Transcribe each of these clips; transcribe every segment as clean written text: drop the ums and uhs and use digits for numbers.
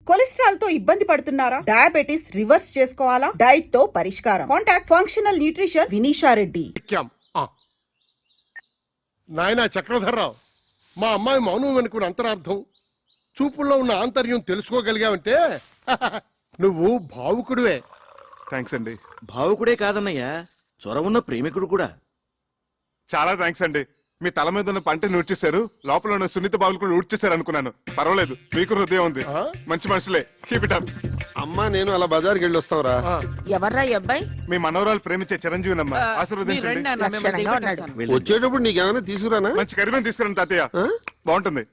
Cholesterol తో ఇబ్బంది పడుతున్నారా? డయాబెటిస్ రివర్స్ చేసుకోవాలా? డైట్ తో పరిష్కారం. Contact functional nutrition Vinisha Reddy. నాయనా చక్రధర్రావు, మా అమ్మాయి మౌనం వెనుకున్న అంతరార్థం, చూపుల్లో ఉన్న ఆంతర్యం తెలుసుకోగలిగావంటే నువ్వు భావుకుడివే. థ్యాంక్స్ అండి. భావుకుడే కాదన్నయ్యా, చొరవున్న ప్రేమికుడు కూడా. చాలా థ్యాంక్స్ అండి. మీ తల మీద ఉన్న పంటని ఊడ్చేశారు, లోపల ఉన్న సున్నిత బావులు కూడా ఊడ్చేశారు అనుకున్నాను. పర్వాలేదు, మీకు హృదయం ఉంది. మంచి మనుషులే. Keep it up. అమ్మా నేను అలా బజార్కి వెళ్ళి వస్తావురా. ఎవర్రా ఈ అబ్బాయి? మీ మనోరాలు ప్రేమించే చిరంజీవినమ్మా, ఆశీర్వదించండి. వచ్చేటప్పుడు నీకేమైనా తీసుకురానా? మంచి కరిమేని తీసుకురండి తాతయ్య, బాగుంటుంది.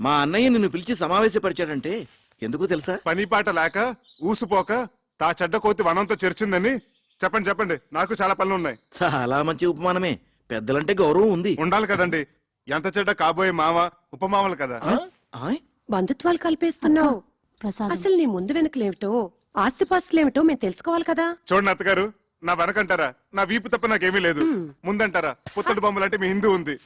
మా అన్నయ్య నిన్ను పిలిచి సమావేశపరిచాడంటే ఎందుకు తెలుసా? పని పాట లేక ఊసుపోక తా చెడ్డ కోతి వనంతో చేర్చిందని చెప్పండి. చెప్పండి, నాకు చాలా పనులు ఉన్నాయి. చాలా మంచి ఉపమానమే. పెద్దలంటే గౌరవం ఉంది, ఉండాలి కదండి. ఎంత చెడ్డ కాబోయే మామ ఉపమామలు కదా. బంధుత్వాలు కలిపేస్తున్నావు. అసలు నీ ముందు వెనకలేమిటో, ఆస్తిపాస్తులేమిటో మేము తెలుసుకోవాలి కదా. చూడండి అత్తగారు, నా వెనకంటారా నా వీపు తప్ప నాకేమీ లేదు, ముందంటారా పుత్తడి బొమ్మలంటే మీ హిందూ ఉంది,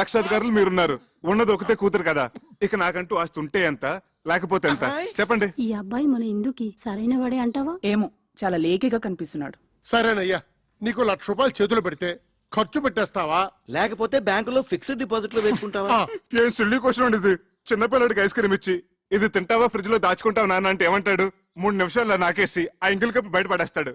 లక్షాధికారులు మీరున్నారు, ఉన్నది ఒకతే కూతురు కదా. ఇక నాకంటూ ఆస్తి ఉంటే ఎంత, లేకపోతే ఎంత చెప్పండి. ఈ అబ్బాయి మన ఇందుకి సరైన వాడే అంటావా? ఏమో, చాలా లేకిగా కనిపిస్తున్నాడు. సరేనయ్యా, నీకు 1,00,000 రూపాయలు చేతులు పెడితే ఖర్చు పెట్టేస్తావా? లేకపోతే బ్యాంకులో ఫిక్స్డ్ డిపాజిట్ లో వేసుకుంటావా? ఏం సిల్లీ క్వశ్చన్ అండి ఇది. చిన్నపిల్లడికి ఐస్ క్రీమ్ ఇచ్చి ఇది తింటావా ఫ్రిడ్జ్ లో దాచుకుంటావా నాన్న అంటే ఏమంటాడు? 3 నిమిషాల్లో నాకేసి ఆ ఇంగిల్ కప్పు బయట పడేస్తాడు.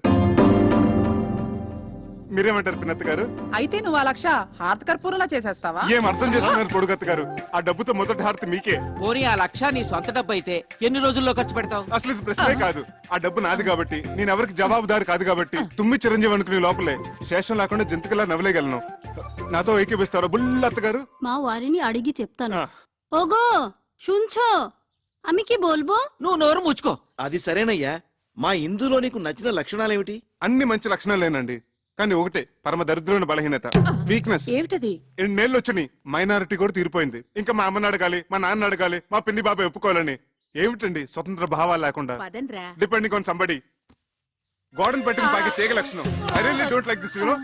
మీరేమంటారు పిన్నత్త గారు? అయితే నువ్వు ఆ 1,00,000 హారత కర్పూరంలా చేసేస్తావా? ఏం అర్థం చేసుకున్నారు పొడుగత్త గారు? ఆ డబ్బుతో మొదటి హారతి మీకే. పోనీ ఆ 1,00,000 నీ సొంత డబ్బు అయితే ఎన్ని రోజుల్లో ఖర్చు పెడతావు? అసలు ఇది ప్రశ్నే కాదు. ఆ డబ్బు నాది కాబట్టి, నేను ఎవరికి జవాబుదారు కాదు కాబట్టి, తుమ్మి చిరంజీవి అనుకునే లోపలే శేషం లేకుండా జంతుకులా నవ్వలేగలను. నాతో ఏకీపిస్తారా బుల్లత్త గారు? మా వారిని అడిగి చెప్తాను. ఓగో শুনছো, আমি কি বলবো? నువ్వు నోరు ముచ్చుకో. అది సరేనయ్యా, మా ఇందులో నీకు నచ్చిన లక్షణాలేమిటి? అన్ని మంచి లక్షణాలేనండి, కానీ ఒకటే పరమ దరిద్రమైన బలహీనత, వీక్నెస్. ఏమిటది? 2 నెలలు వచ్చినాయి, మైనారిటీ కూడా తీరిపోయింది. ఇంకా మా అమ్మని అడగాలి, మా నాన్న అడగాలి, మా పిన్ని బాబాయ్ ఒప్పుకోవాలని. ఏమిటండి స్వతంత్ర భావాలు లేకుండా? Depending on somebody. గోడను పట్టిన బాగా తీగ లక్షణం. I really don't like this, you know.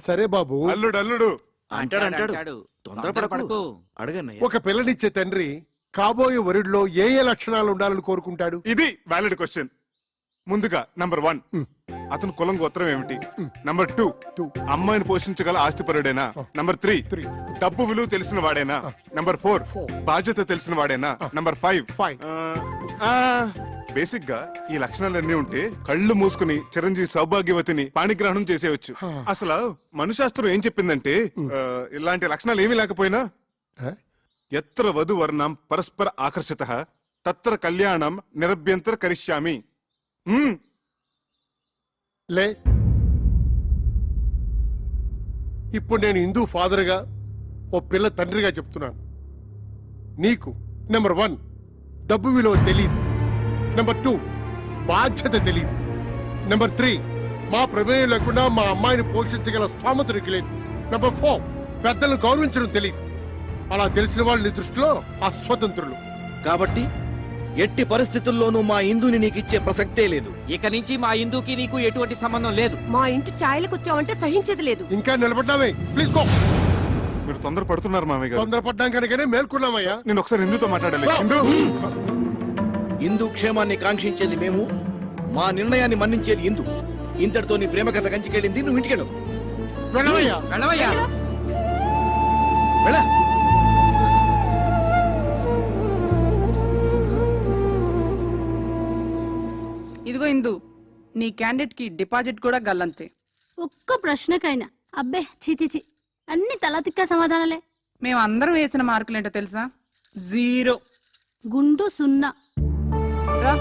సరే బాబు, అల్లుడు అంటాడు. తొందరపడకు, అడగన్నయ్య. ఒక పిల్లనిచ్చే తండ్రి కాబోయే వరుడిలో ఏ ఏ లక్షణాలు ఉండాలని కోరుకుంటాడు? ఇది వ్యాలిడ్ క్వశ్చన్. ముందుగా నంబర్ 1, అతను కులం గోత్రం ఏమిటి? నంబర్ 2, అమ్మాయిని పోషించగల ఆస్తిపరుడేనా? నంబర్ 3, డబ్బు విలువ తెలిసిన వాడేనా? నంబర్ 4, బాధ్యత తెలిసిన వాడేనా? నంబర్ 5, బేసిక్ గా ఈ లక్షణాలన్నీ ఉంటే కళ్ళు మూసుకుని చిరంజీవి సౌభాగ్యవతిని పాణిగ్రహణం చేసేయచ్చు. అసలు మనుశాస్త్రం ఏం చెప్పిందంటే, ఇలాంటి లక్షణాలు ఏమీ లేకపోయినా ఎత్ర వధు వర్ణం పరస్పర ఆకర్షిత తత్ర కళ్యాణం నిరభ్యంతర కరిష్యామి. లే, ఇప్పుడు నేను హిందూ ఫాదర్గా, ఓ పిల్ల తండ్రిగా చెప్తున్నాను. నీకు నెంబర్ 1 డబ్బు విలువ తెలీదు. నెంబర్ 2 బాధ్యత తెలీదు. నెంబర్ 3 మా ప్రమేయం లేకుండా మా అమ్మాయిని పోషించగల స్థోమత నీకు లేదు. నెంబర్ 4 పెద్దలను గౌరవించడం తెలీదు. అలా తెలిసిన వాళ్ళు నీ దృష్టిలో అస్వతంత్రులు. కాబట్టి ఎట్టి పరిస్థితుల్లోనూ మా ఇందుని నీకిచ్చే ప్రసక్తే లేదు. ఇక నుంచి మా ఇందుకి నీకు ఎటువంటి సంబంధం లేదు. మా ఇంటి ఛాయలకు వచ్చావంటే సహించేది లేదు. ఇంకా నిలబడ్డామే, ప్లీజ్ గో. మీరు తొందర పడుతున్నారు మామయ్య గారు. తొందరపడ్డాం కనుకనే మేల్కొన్నామయ్యా. నేను ఒకసారి హిందూతో మాట్లాడాలి. హిందూ క్షేమాన్ని కాంక్షించేది మేము, మా నిర్ణయాన్ని మన్నించేది హిందూ. ఇంతటితో నీ ప్రేమ కథ కంచికెళ్ళింది, నువ్వు ఇంటికెళ్ళు. వెళ్ళవయ్యా. వెళ్ళవయ్యా. వెళ్ళ. ఇదిగో ఇందు, నీ క్యాండిడేట్ కి డిపాజిట్ కూడా గల్లంతే. ఒక్క ప్రశ్నకైనా అబ్బే చిచిచి అన్ని తలతిక్క సమాధానాలే. మేమందరం వేసిన మార్కులేంటో తెలుసా? 0. గుండు 0. రా.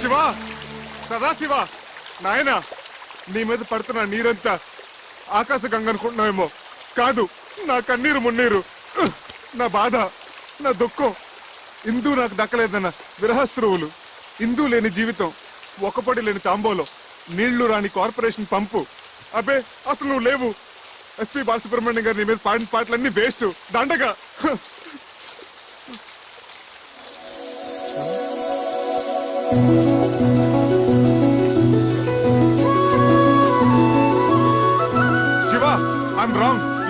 శివ, సదాశివ, నాయనా, నీ మీద పడుతున్న నీరంతా ఆకాశ గంగ అనుకుంటున్నావేమో. కాదు, నా కన్నీరు మున్నీరు, నా బాధ, నా దుఃఖం. ఇందూ నాకు దక్కలేదన్న విరహస్రువులు, ఇందూ లేని జీవితం, ఒకపడి లేని తాంబోలో, నీళ్లు రాని కార్పొరేషన్ పంపు. అబ్బే అసలు నువ్వు లేవు. ఎస్పీ బాలసుబ్రహ్మణ్యం గారు నీ మీద పాడిన పాటలన్నీ వేస్ట్, దండగా. Thank you.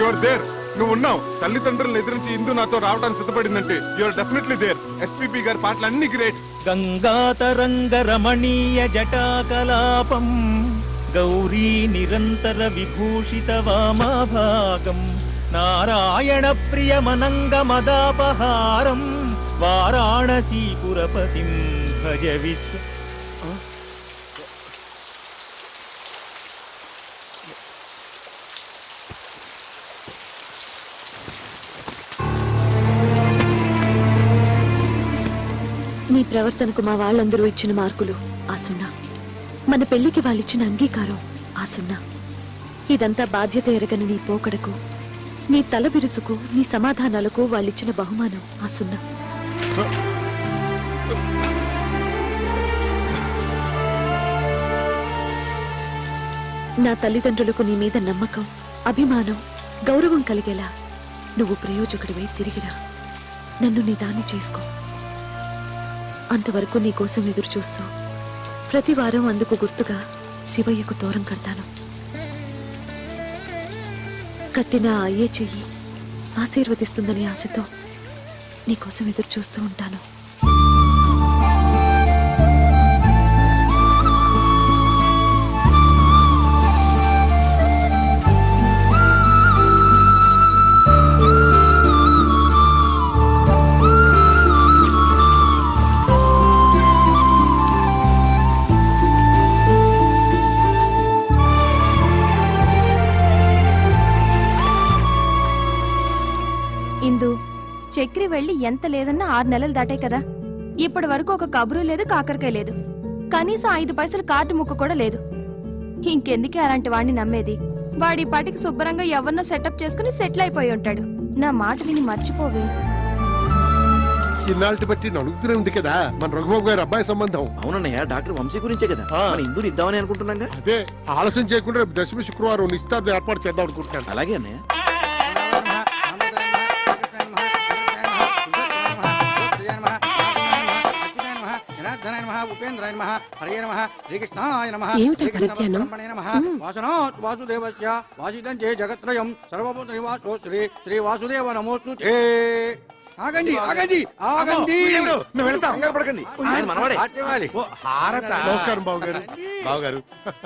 You're there. నువ్వు ఉన్నావు. తల్లిదండ్రులను ఎదిరించి ఇందు నాతో రావడానికి సిద్ధపడిందంటే యువర్ డెఫినెట్లీ దేర్. ఎస్పీపీ గారి పాటలు అన్ని గ్రేట్. గంగాతరంగ రమణీయ జటాకలాపం గౌరీ నిరంతర విభూషిత వామాభాగం నారాయణ ప్రియమనంగ మదాపహారం వారాణసీపురపతిం భజ విశ్వ. నీ ప్రవర్తనకు మా వాళ్ళందరూ ఇచ్చిన మార్కులు ఆ సున్నా, మన పెళ్లికి వాళ్ళిచ్చిన అంగీకారం ఆ సున్నా. ఇదంతా బాధ్యత ఎరగని నీ పోకడకు, నీ తల బిరుసుకు, నీ సమాధానాలకు వాళ్ళిచ్చిన బహుమానం ఆ సున్నా. నా తల్లిదండ్రులకు నీ మీద నమ్మకం, అభిమానం, గౌరవం కలిగేలా నువ్వు ప్రయోజకుడివై తిరిగిరా. నన్ను నీ దాన్ని చేసుకో. అంతవరకు నీకోసం ఎదురు చూస్తూ ప్రతి వారం అందుకు గుర్తుగా శివయ్యకు తోరం కడతాను. కట్టిన ఆ అయ్యే చెయ్యి ఆశీర్వదిస్తుందని ఆశతో నీకోసం ఎదురు చూస్తూ ఉంటాను. ఇందు, చక్రి వెళ్ళి ఎంత లేదన్నా 6 నెలలు దాటాయి కదా. ఇప్పటి వరకు ఒక కబురు లేదు, కాకరకాయ లేదు, కనీసం 5 పైసలు కార్డు ముక్క కూడా లేదు. ఇంకెందుకే అలాంటి వాడిని నమ్మేది? వాడి పాటికి శుభ్రంగా ఎవరినో సెటప్ చేసుకుని సెటిల్ అయిపోయి ఉంటాడు. నా మాట విని మర్చిపోవే. ఇన్నాళ్ళటి బట్టి నడుగుతూనే ఉంది కదా మన రఘుబాబు గారి అబ్బాయి సంబంధం. అవునన్నయ్య, డాక్టర్ వంశీ గురించే కదా ఆ. మన ఇందూరు ఇద్దామని అనుకుంటున్నాగా. అదే ఆలస్యం చేయకుండా రేపు దశమి శుక్రవారం నిశ్చితార్థం ఏర్పాటు చేద్దాం అనుకుంటున్నాను. అలాగే అన్నయ్య. ఏమిటా పరిజ్ఞానం? జగత్రయం సర్వభూత నివాసో శ్రీ శ్రీ వాసుదేవ నమోస్తు. ఆగండి ఆగండి ఆగండి. పడకండి, ఆయన మనవాడే. నమస్కారం బాబు గారు. బావగారు,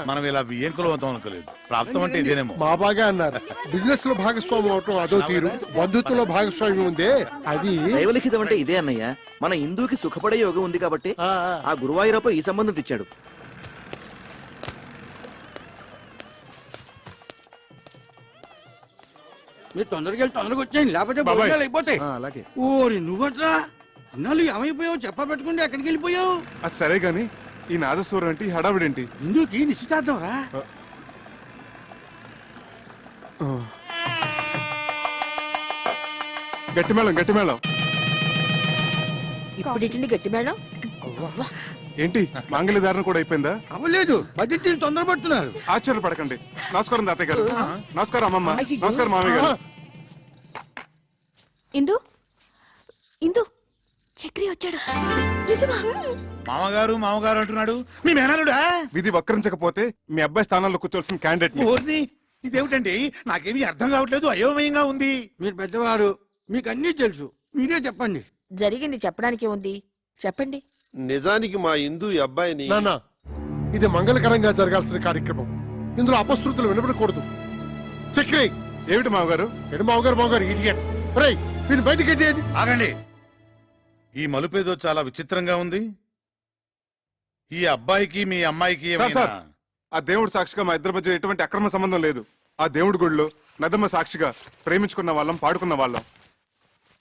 మనం ఇలా వియ్యంకులం అవుతాం అనుకోలేదు. ప్రాప్తం అంటే ఇదేనేమో. మా బాగా అన్నారు. బిజినెస్ లో భాగస్వామ్యం అవటం అదో తీరు, బంధుత్వంలో భాగస్వామ్యం ఉందే అది. దైవలిఖితం అంటే ఇదే అన్నయ్య. మన హిందూకి సుఖపడే యోగం ఉంది కాబట్టి ఆ గురువాయూరప్ప ఈ సంబంధం తెచ్చాడు. మీరు తొందరగా వెళ్ళి తొందరగా వచ్చేయండి, లేకపోతే బాబాయ్. భోజనాలు అయిపోతాయి. అలాగే. ఓరి నువ్వట్రా అన్నాళ్ళు ఏమైపోయావు? చెప్ప పెట్టుకుంటే ఎక్కడికి వెళ్ళిపోయావు? అది సరే గాని ఈ నాదస్వరం ఏంటి, హడావిడేంటి? ఇందుకి నిశ్చితార్థం రా. గట్టిమేళం గట్టిమేళం. ఇప్పుడు గట్టి మేడం. ఏంటి మాంగళ్య ధారణ కూడా అయిపోయిందా? అవ్వలేదు, బడ్జెట్ తొందరపడుతున్నారు. ఆశ్చర్యపడకండి. నమస్కారం తాతయ్య గారు. నమస్కారం అమ్మమ్మ. నమస్కారం మామయ్య గారు. ఇందు, ఇందు, చక్రి వచ్చాడు. నిజమా? మామగారు అంటున్నాడు. మీ మేనలుడా? విధి వక్రించకపోతే మీ అబ్బాయి స్థానంలో కూర్చోవలసిన క్యాండిడేట్. ఓర్ని, ఇదేమిటండి? నాకేమీ అర్థం కావట్లేదు, అయోమయంగా ఉంది. మీరు పెద్దవారు, మీకు అన్నీ తెలుసు, మీరే చెప్పండి. జరిగింది చెప్పడానికి ఉంది, చెప్పండి. నిజానికి మా ఇందు ఈ అబ్బాయిని నాన్న, ఇది మంగళకరంగా జరగాల్సిన కార్యక్రమం. ఇందులో అపశృతులు వినబడకూడదు. చక్రి ఏమిటి మామగారు? ఎడు మావగారు ఇడియట్. రేయ్, వీళ్ళు బయటికి ఎట్టేయండి. ఆగండి. ఈ మలుపేదో చాలా విచిత్రంగా ఉంది. ఈ అబ్బాయికి మీ అమ్మాయికి సార్, సార్, ఆ దేవుడు సాక్షిగా మా ఇద్దరి మధ్య ఎటువంటి అక్రమ సంబంధం లేదు. ఆ దేవుడి గుడిలో నదమ్మ సాక్షిగా ప్రేమించుకున్న వాళ్ళం, పాడుకున్న వాళ్ళం.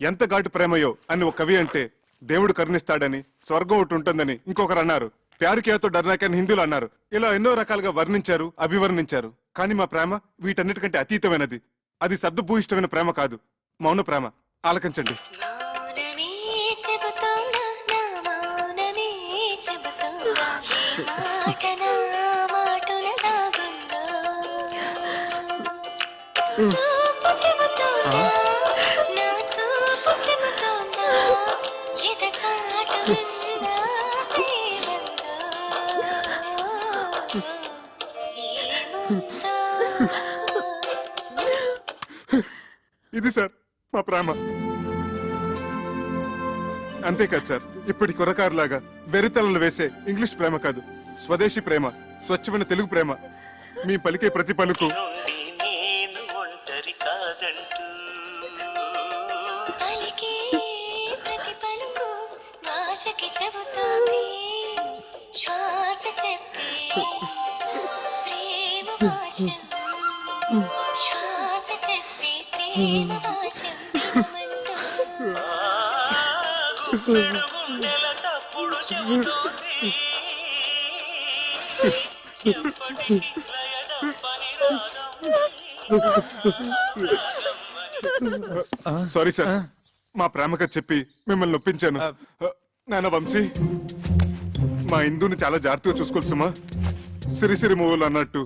ఎంత ఘాటు ప్రేమయో అని ఒక కవి అంటే దేవుడు కరుణిస్తాడని, స్వర్గం ఒకటి ఉంటుందని ఇంకొకరు అన్నారు. ప్యారుకేతో డర్నాకని హిందువులు అన్నారు. ఇలా ఎన్నో రకాలుగా వర్ణించారు, అభివర్ణించారు. కానీ మా ప్రేమ వీటన్నిటికంటే అతీతమైనది. అది శబ్దభూయిష్టమైన ప్రేమ కాదు, మౌన ప్రేమ. ఆలకించండి. ఇది సార్ మా ప్రేమ. అంతేకాదు సార్, ఇప్పటి కురకారులాగా వెరితలలు వేసే ఇంగ్లీష్ ప్రేమ కాదు, స్వదేశీ ప్రేమ, స్వచ్ఛమైన తెలుగు ప్రేమ. మీ పలికే ప్రతి పలుకు సారీ సార్, మా ప్రేమగా చెప్పి మిమ్మల్ని నొప్పించాను. నాన్న వంశీ, మా ఇందుని చాలా జాగ్రత్తగా చూసుకోవాలి సుమా. సిరిసిరి మూవలు అన్నట్టు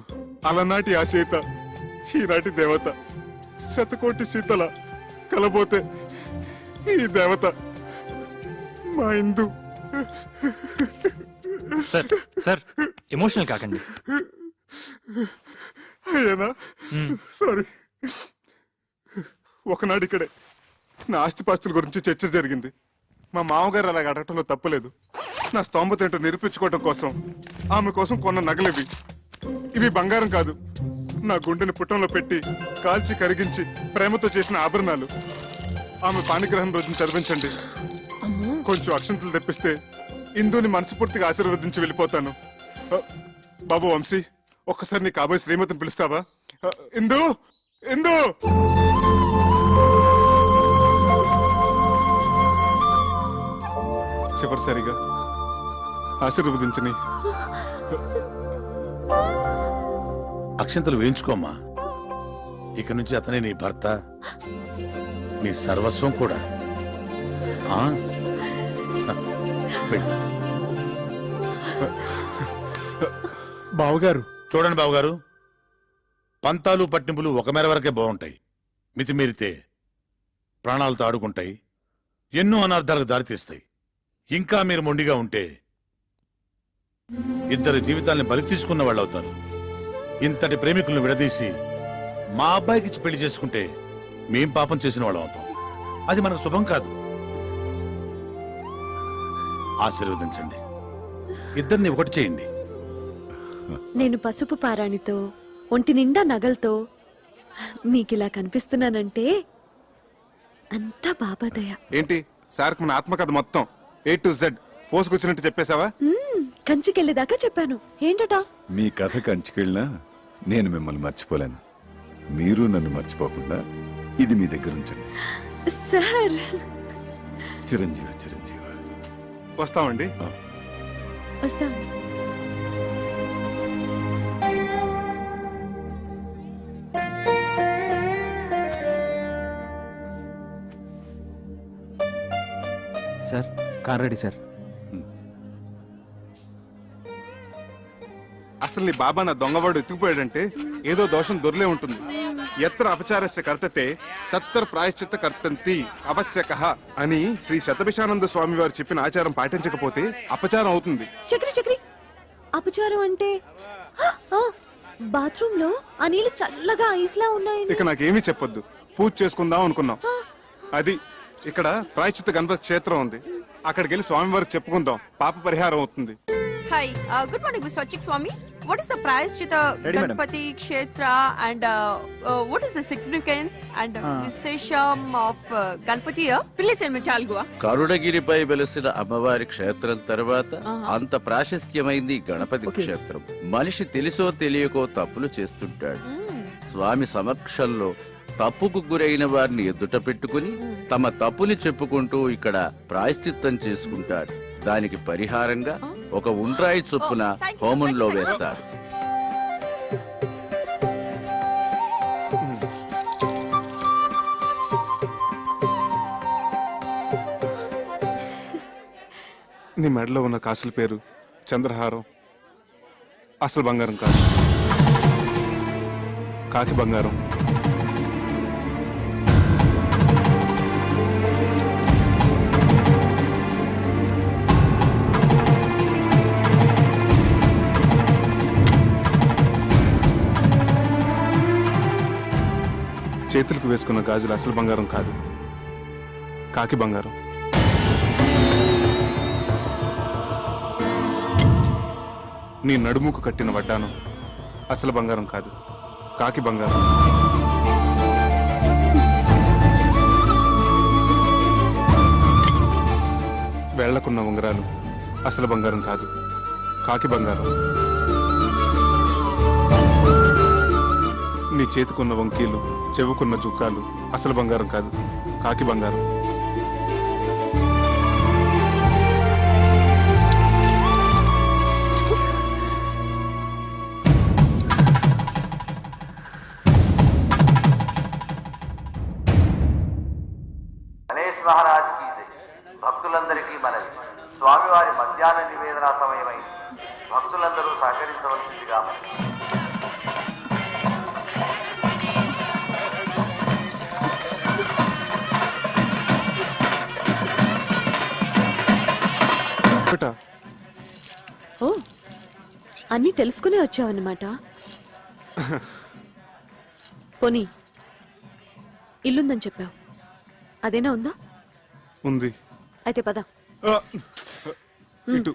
అలనాటి ఆ సీత ఈనాటి దేవత, శతకోటి సీతల కలబోతే ఈ దేవత మా ఇందు. సార్ సార్ ఎమోషనల్ కాకండి. అయ్యానా? సారీ. ఒకనాడు ఇక్కడే నా ఆస్తిపాస్తుల గురించి చర్చ జరిగింది. మా మామగారు అలాగ అడగటంలో తప్పలేదు. నా స్తోమత ఏంటో నిరూపించుకోవటం కోసం ఆమె కోసం కొన్న నగలివి. ఇవి బంగారం కాదు, నా గుండెని పుట్టంలో పెట్టి కాల్చి కరిగించి ప్రేమతో చేసిన ఆభరణాలు. ఆమె పాణిగ్రహం రోజున చదివించండి. కొంచెం అక్షంతలు తెప్పిస్తే ఇందుని మనస్ఫూర్తిగా ఆశీర్వదించి వెళ్ళిపోతాను. బాబు వంశీ, ఒక్కసారి నీ కాబోయే శ్రీమతిని పిలుస్తావా? ఇందు, ఇందు. చివరిసారిగా ఆశీర్వదించని. అక్షంతలు వేయించుకోమ్మా. ఇక నుంచి అతనే నీ భర్త, నీ సర్వస్వం కూడా. ఆ? వెళ్ళు. బావగారు, చూడండి బావగారు, పంతాలు పట్టింపులు ఒక మేర వరకే బాగుంటాయి. మితిమీరితే ప్రాణాలతో ఆడుకుంటాయి, ఎన్నో అనర్థాలకు దారితీస్తాయి. ఇంకా మీరు మొండిగా ఉంటే ఇద్దరు జీవితాల్ని బలి తీసుకున్న వాళ్ళు అవుతారు. ఇంతటి ప్రేమికులను విడదీసి మా అబ్బాయికి పెళ్లి చేసుకుంటే మేం పాపం చేసిన వాళ్ళం అవుతాం. అది మనకు శుభం కాదు. ఆశీర్వదించండి, ఇద్దరిని ఒకటి చేయండి. నేను పసుపు పారాణితో ఒంటి నిండా నగలతో మీకిలా కనిపిస్తున్నానంటే అంతా బాబాదయ. ఏంటి సార్, మన ఆత్మకథ మొత్తం A to Z పోసుకొచ్చినట్టు చెప్పేశావా? కంచికెళ్ళేదాకా చెప్పాను. ఏంటట? మీ కథ కంచికెళ్ళినా నేను మిమ్మల్ని మర్చిపోలేను. మీరు నన్ను మర్చిపోకుండా ఇది మీ దగ్గర ఉంచండి. సార్, చిరంజీవి చిరంజీవి. వస్తామండి. వస్తాం. Sir car ready sir. అసలు నీ బాబా నా దొంగవాడు ఎత్తుకుపోయాడంటే ఏదో దోషం దొరలే ఉంటుంది. ఎత్ర అపచారస్య కర్తతే తత్ర ప్రాయశ్చిత్త కర్తంతి అవశ్యకః అని శ్రీ శతభిషానంద స్వామి వారు చెప్పిన ఆచారం పాటించకపోతే అపచారం అవుతుంది. చక్రి చక్రి, అపచారం అంటే బాత్రూమ్ లో ఆ నీళ్లు చల్లగా ఐస్లా ఉన్నాయి. ఇక నాకేమీ చెప్పొద్దు, పూజ చేసుకుందాం అనుకున్నాం. అది ఇక్కడ ప్రాయశ్చిత్త గణపతి క్షేత్రం ఉంది, అక్కడికి వెళ్ళి స్వామివారికి చెప్పుకుందాం, పాప పరిహారం అవుతుంది. హాయ్, గుడ్ మార్నింగ్ మిస్టర్ అచ్చిక్ Swami. What is the Prayaschitta Ganapati Kshetra and what is the significance and విశేషం of Ganapati? Please tell me చాల్గువా. కరుణగిరిపై వెలసిన అమ్మవారి క్షేత్రం తర్వాత అంత ప్రాశస్త్యమైంది గణపతి క్షేత్రం. మనిషి తెలుసో తెలియకో తప్పులు చేస్తుంటాడు. స్వామి సమక్షంలో తప్పుకు గురైన వారిని ఎదుట పెట్టుకుని తమ తప్పుని చెప్పుకుంటూ ఇక్కడ ప్రాయశ్చిత్తం చేసుకుంటారు. దానికి పరిహారంగా ఒక ఉండ్రాయి చొప్పున హోమంలో వేస్తారు. నీ మెడలో ఉన్న కాసుల పేరు చంద్రహారం అసలు బంగారం కాదు, కాకి బంగారం. చేతులకు వేసుకున్న గాజులు అసలు బంగారం కాదు, కాకి బంగారం. నీ నడుముకు కట్టిన వడ్డానం అసలు బంగారం కాదు, కాకి బంగారం. వేళ్లకున్న ఉంగరాలు అసలు బంగారం కాదు, కాకి బంగారం. నీ చేతికున్న వంకీలు, చెవుకున్న జుక్కాలు అసలు బంగారం కాదు, కాకి బంగారం. గణేష్ మహారాజ్ కి భక్తులందరికీ మనవి. స్వామివారి మధ్యాహ్న నివేదన సమయమైంది. భక్తులందరూ సహకరించవలసిందిగా మనవి. ఓ అన్నీ తెలుసుకునే వచ్చావన్నమాట. పోనీ ఇల్లుందని చెప్పావు, అదేనా ఉందా? ఉంది. అయితే పద. ఇటు.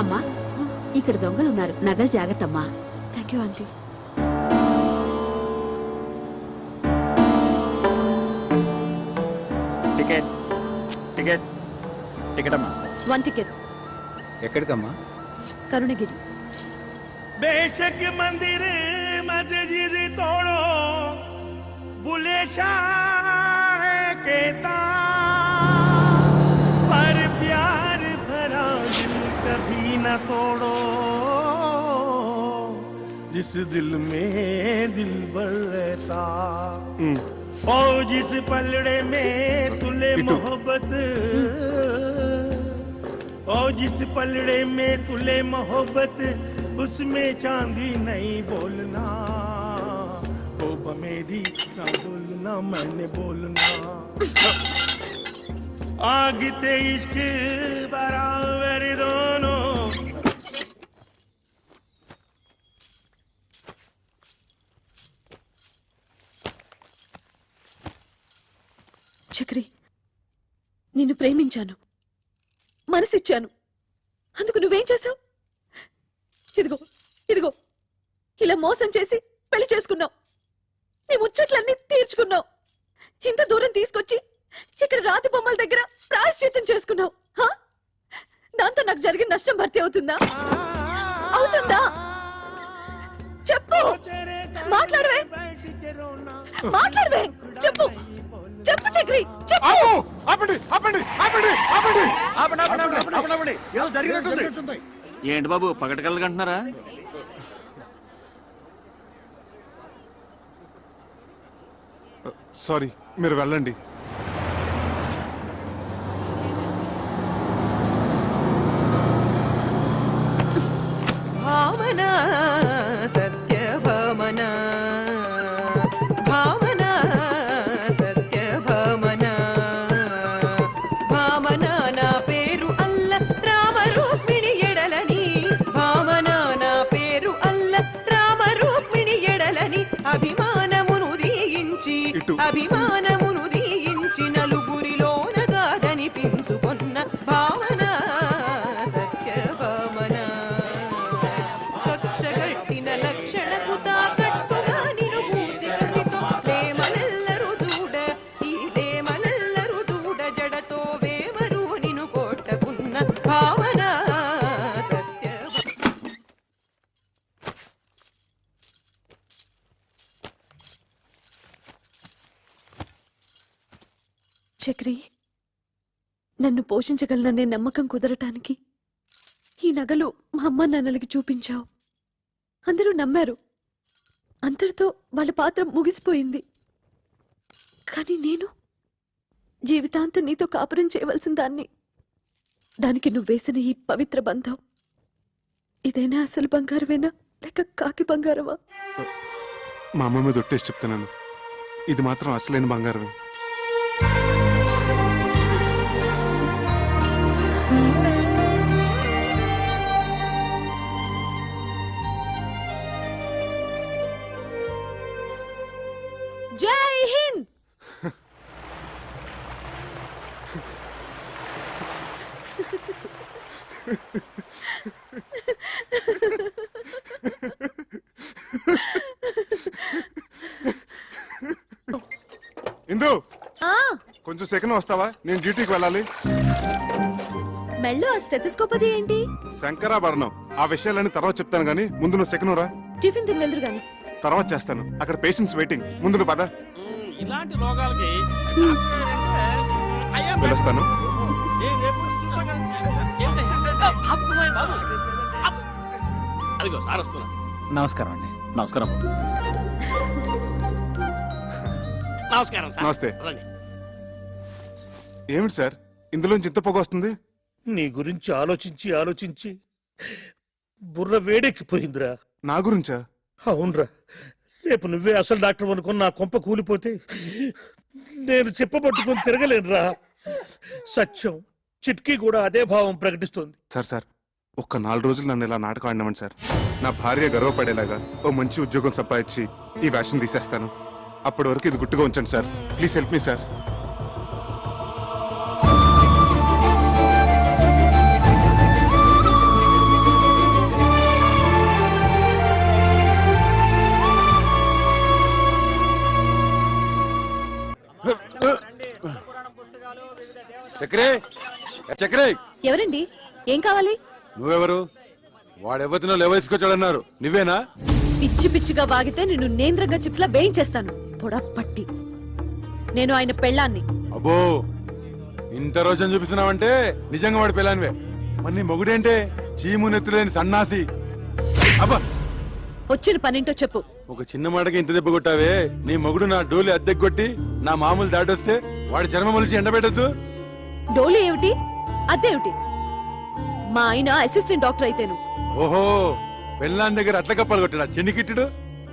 అమ్మా, ఇక్కడ దొంగలున్నారు, నగలు జాగ్రత్తమ్మా. Thank you aunty. Ticket ticket ticket అమ్మా. 1 టికెట్. ఎక్కడికమ్మా? కరుణగిరి. बेशक मंदिर मस्जिद तोड़ो, बुले शाह कहता, पर प्यार भरा दिल कभी न तोड़ो, जिस दिल में दिल भर रहता, और जिस पलड़े में तुले मोहब्बत, और जिस पलड़े में तुले मोहब्बत, उसमें चांदी नहीं बोलना, ओ मेरी ना बोलना, मैंने बोलना, आग ते इश्क बराबर दोनों. చక్రి, నిన్ను ప్రేమించాను, మనసిచ్చాను. అందుకు నువ్వేం చేశావు? ఇదిగో ఇదిగో ఇలా మోసం చేసి పెళ్లి చేసుకున్నావు. నీ ముచ్చట్లన్నీ తీర్చుకున్నావు. ఇంత దూరం తీసుకొచ్చి ఇక్కడ రాతి బొమ్మల దగ్గర ప్రాయశ్చిత్తం చేసుకున్నావు. దాంతో నాకు జరిగిన నష్టం భర్తీ అవుతుందా? అవుతుందా? చెప్పు, మాట్లాడవే, మాట్లాడవే, చెప్పు, చెప్పు చక్రి, చెప్పు. ఏదో జరిగినట్టుంది. ఏంటి బాబు పగటకెళ్ళగంటున్నారా? సారీ, మీరు వెళ్ళండి. భావనా సత్యభామనా, భావనా సత్యభామనా, భామనా నా పేరు అల్ల రామ రూక్మిణి ఎడలని, భామనా నా పేరు అల్ల రామ రూక్మిణి ఎడలని, అభిమానమును దీయించి అభిమానమును దీయించి నలుగురిలోన గాదనిపించుకొన్న భావనా సత్యభామనా, కక్షగట్టిన లక్షణకు తాకట్టుగా నిను పూజికసితో ప్రేమలెల్లరు దూడ, ఈ ప్రేమలెల్లరు దూడ, జడతో వేమరు నిను కొట్టకున్న భావనా సత్య. చక్రి, నన్ను పోషించగలననే నమ్మకం కుదరటానికి ఈ నగలు మా అమ్మ నాన్నలకి చూపించావు. అందరూ నమ్మారు. అంతటితో వాళ్ళ పాత్ర ముగిసిపోయింది. కానీ నేను జీవితాంతం నీతో కాపురం చేయవలసిన దాన్ని. దానికి నువ్వేసిన ఈ పవిత్ర బంధం ఇదేనా అసలు బంగారమేనా లేక కాకి బంగారమా? మా అమ్మ మీద ఒట్టేసి చెప్తున్నాను, ఇది మాత్రం అసలైన బంగారమే. ఇందు ఆ కొంచెం సెకండ్ వస్తావా? నేను డ్యూటీకి వెళ్ళాలి. మెళ్ళో ఆ స్టెథోస్కోప్ అది ఏంటి? శంకరాభరణం. ఆ విషయాలన్నీ తర్వాత చెప్తాను గానీ ముందు నువ్వు సెకండ్ రా. టిఫిన్ తిని వెళ్దురు గాని. తర్వాత చేస్తాను. అక్కడ పేషెంట్స్ వెయిటింగ్. ముందు నువ్వు పద. ఇలాంటి రోగాలకి వెళ్ళొస్తాను. అదిగో సార్ వస్తున్నా. నమస్కారం అండి. నమస్కారం. నమస్కారం సార్. నమస్తే. రండి. ఏమిటి సార్ ఇందులోంచి ఇంత పొగ వస్తుంది? నీ గురించి ఆలోచించి ఆలోచించి బుర్ర వేడెక్కిపోయిందిరా. నా గురించా? అవునరా, రేపు నువ్వే అసలు డాక్టర్ అనుకుని నా కొంప కూలిపోతే నేను చెప్పబట్టుకొని తిరగలేనురా. సత్యం చిట్కీ కూడా అదే భావం ప్రకటిస్తుంది. సార్ ఒక్క 4 రోజులు నన్ను ఇలా నాటకం ఆడినామండి సార్. నా భార్య గర్వపడేలాగా ఓ మంచి ఉద్యోగం సంపాదించి ఈ వేషం తీసేస్తాను. అప్పటి వరకు ఇది గుట్టుగా ఉంచండి sir. Please help me sir. చక్రే చక్రే, ఎవరండి? ఏం కావాలి? నువ్వెవరు? వాడెవరినో లేవేసుకొచ్చాడన్నారు, నువ్వేనా? పిచ్చి పిచ్చిగా వాగితే నిన్ను నేంద్రంగా చిప్స్లా వేయించేస్తాను. పొడపట్టి. నేను ఆయన పెళ్ళాన్ని. అబ్బో, ఇంత రోజు చూపిస్తున్నావంటే నిజంగా వాడి పిల్లనివే. మరి నీ మొగుడేంటే చీము నెత్తులేని సన్నాసి. అబ్బా, వచ్చిన పనింటో చెప్పు. ఒక చిన్న మాటకి ఇంత దెబ్బ కొట్టావే. నీ మొగుడు నా డోలి అద్దెకొట్టి నా మామూలు దాటొస్తే వాడి చర్మ మొలిసి ఎండబెట్టద్దు. డోలు ఏమిటి? అదేమిటి? మా ఆయన అసిస్టెంట్ డాక్టర్ అయితేను. ఓహో, పెళ్ళాన్ దగ్గర అట్ల కప్పలు కొట్టినా చిన్నికిట్టుడు.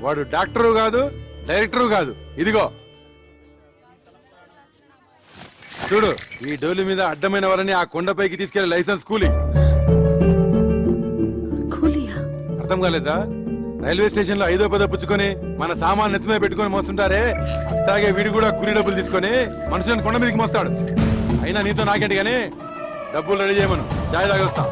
వాడు డాక్టరు కాదు, డైరెక్టరు కాదు. ఇదిగో చూడు, ఈ డోలి మీద అడ్డమైన వాళ్ళని ఆ కొండపైకి తీసుకెళ్లే లైసెన్స్ కూలి. కూలియా? అర్థం కాలేదా? రైల్వే స్టేషన్ లో 5వ 10వ పుచ్చుకొని మన సామాన్ నెత్తిమే పెట్టుకొని మోస్తుంటారే, అట్లాగే వీడు కూడా కూలి డబ్బులు తీసుకొని మనుషులను కొండ మీదకి మోస్తాడు. అయినా నీతో నాకేంటి గానీ డబ్బులు రెడీ చేయమను, చాయ్ తాగొస్తా.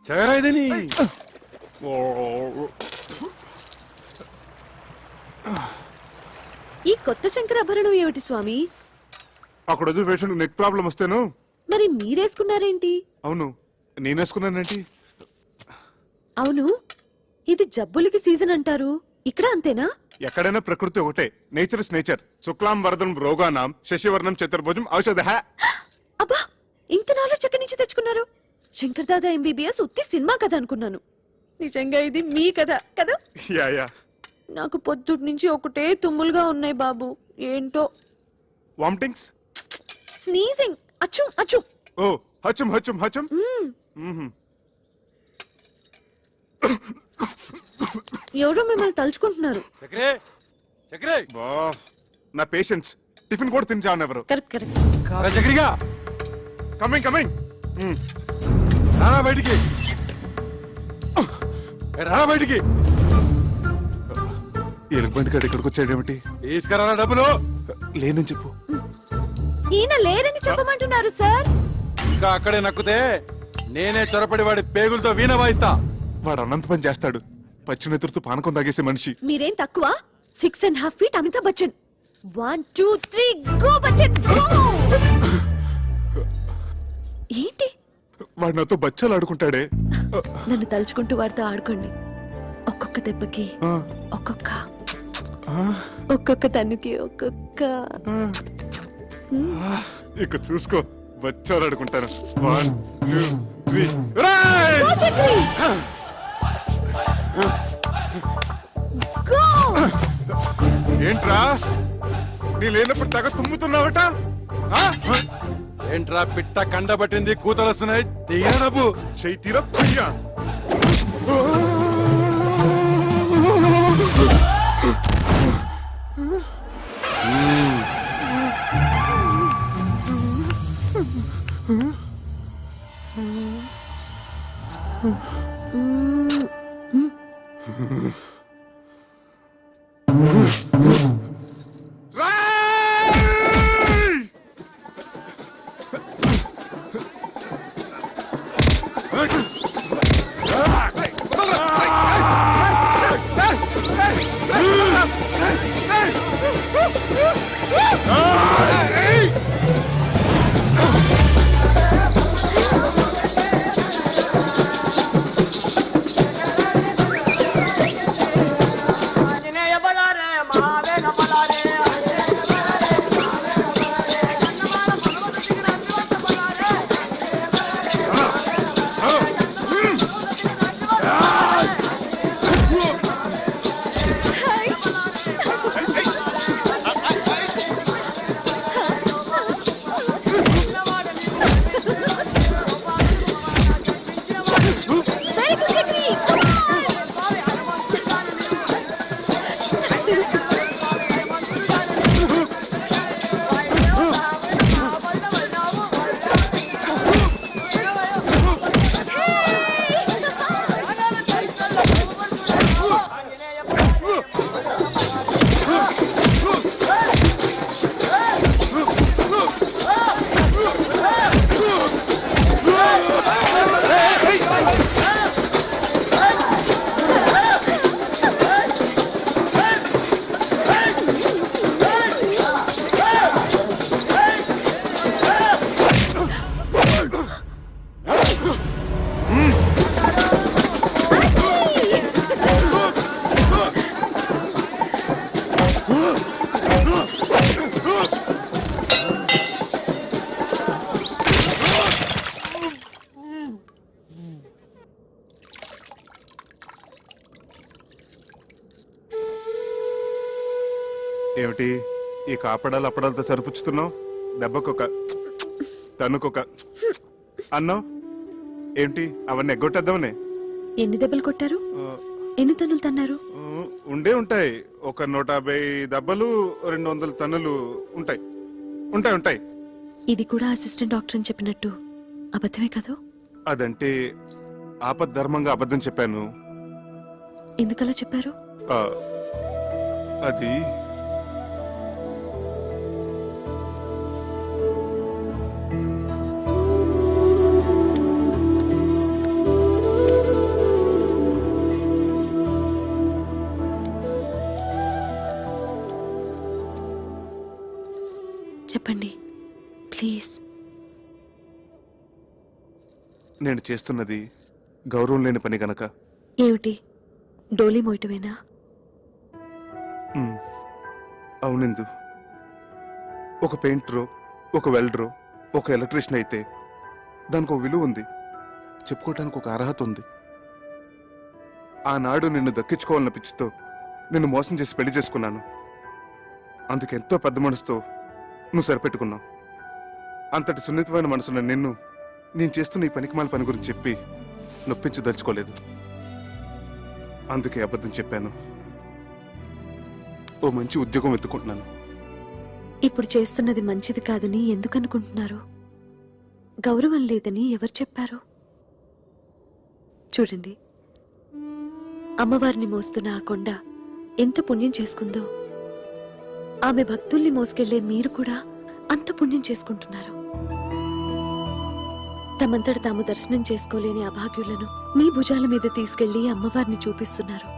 చదరా ఇదని. ఈ కొత్త శంకరాభరణం ఏమిటి స్వామి? అక్కడ వద్దు పేషెంట్ నెక్ ప్రాబ్లం వస్తేను. మరి మీరేసుకున్నారేంటి? అవును, నేనేసుకున్నానేంటి? అవును, ఇది జబ్బులకి సీజన్ అంటారు, ఇక్కడ అంతేనా? ఎక్కడైనా ప్రకృతి ఒకటే. Nature is nature. శుక్లాం వరదం రోగానాం శశివర్ణం చతుర్భుజం ఔషధ. అబ్బా, ఇంత నాలెడ్జ్ ఎక్కడి నుంచి తెచ్చుకున్నారు? శంకర్ దాదా ఎంబీబీఎస్ ఉత్తి సినిమా కథ అనుకున్నాను. నిజంగా ఇది మీ కథ కదా? Yeah yeah. నాకు పొద్దుటి నుంచి ఒకటే తుమ్ములుగా ఉన్నాయి బాబు. ఏంటో. వామిటింగ్స్? స్నీజింగ్. అచ్చు అచ్చు. ఓ, హచం హచం హచం. ఎవరో మిమ్మల్ని తలుచుకుంటున్నారు. చక్రే చక్రే, బా, నా పేషెంట్స్ టిఫిన్ కూడా తిని ఎవరు? Correct correct. చక్రిగా కమింగ్ కమింగ్. రారా బయటికి, రారా బయటికి. ఎలుగుబంటి గడి ఇక్కడికి వచ్చాడేమిటి? తీసుకురారా డబ్బులు. లేనని చెప్పు. ఈయన లేరని చెప్పమంటున్నారు సార్. ఇంకా అక్కడే నక్కుతే నేనే చొరపడి వాడి పేగులతో వీణ వాయిస్తా. వాడు అనంత పని చేస్తాడు. పచ్చి నెత్తురుతో పానకం తాగేసే మనిషి. మీరేం తక్కువ? 6.5 feet Amitabh Bachchan. 1 2 3 go Bachchan go. ఏంటి? వాడు నాతో బచ్చాలు ఆడుకుంటాడే. నన్ను తలుచుకుంటూ వాడితో ఆడుకోండి. ఒక్కొక్క దెబ్బకి ఒక్కొక్క తన్నుకి ఒక్కొక్క. ఇక చూసుకో, బచ్చాలు ఆడుకుంటాను. 1 2 3. ఏంట్రా నీ లేనప్పుడు తెగ తుమ్ముతున్నావట? ఏంట్రా పిట్ట కండబట్టింది, కూతలు వస్తున్నాయి. డబ్బు చెయ్యి తీరా కొయ్యా. ఏమిటి ఈ కాపడాలు అప్పడాలతో సరిపుచ్చుతున్నావు? దెబ్బకొక తనుకొక అన్నావు ఏంటి? అవన్నీ ఎగ్గొట్టేద్దామనే. ఎన్ని దెబ్బలు కొట్టారు? ఎన్ని తన్నులు తన్నారు? ఉండే ఉంటాయి. ఒక 150 దెబ్బలు, 200 తన్నులు ఉంటాయి. ఉంటాయి ఉంటాయి. ఇది కూడా అసిస్టెంట్ డాక్టర్ అని చెప్పినట్టు అబద్ధమే కదా? అదంటే ఆపద్ధర్మంగా అబద్ధం చెప్పాను. ఎందుకలా చెప్పారు? ఆ, అది చెప్పండి ప్లీజ్. నేను చేస్తున్నది గౌరవం లేని పని గనక. ఏమిటి, డోలీ మోయటమేనా? అవునిందు, ఒక పెయింటరో, ఒక వెల్డరో, ఒక ఎలక్ట్రీషియన్ అయితే దానికి ఒక విలువ ఉంది, చెప్పుకోవటానికి ఒక అర్హత ఉంది. ఆనాడు నిన్ను దక్కించుకోవాలన్న పిచ్చితో నిన్ను మోసం చేసి పెళ్లి చేసుకున్నాను. అందుకెంతో పెద్ద మనసుతో నువ్వు సరిపెట్టుకున్నావు. అంతటి సున్నితమైన మనసున్న నిన్ను నేను చేస్తున్న ఈ పనికిమాల పని గురించి చెప్పి నొప్పించదలుచుకోలేదు. అందుకే అబద్ధం చెప్పాను. ఓ మంచి ఉద్యోగం వెతుకుంటున్నాను. ఇప్పుడు చేస్తున్నది మంచిది కాదని ఎందుకు అనుకుంటున్నారు? గౌరవం లేదని ఎవరు చెప్పారు? చూడండి, అమ్మవారిని మోస్తున్న ఆ కొండ ఎంత పుణ్యం చేసుకుందో, ఆమె భక్తుల్ని మోసుకెళ్లే మీరు కూడా అంత పుణ్యం చేసుకుంటున్నారు. తమంతట తాము దర్శనం చేసుకోలేని అభాగ్యులను మీ భుజాల మీద తీసుకెళ్లి అమ్మవారిని చూపిస్తున్నారు.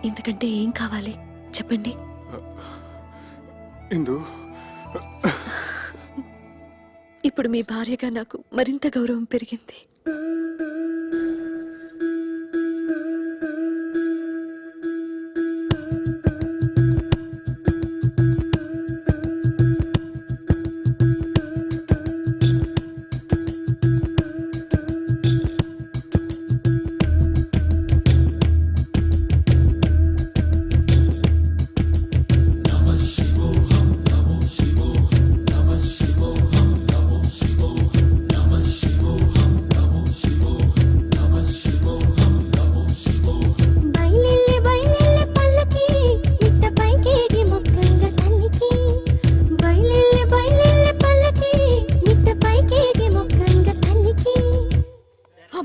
ఇంతకంటే ఏం కావాలి చెప్పండి? ఇందు, ఇప్పుడు మీ భార్యగా నాకు మరింత గౌరవం పెరిగింది.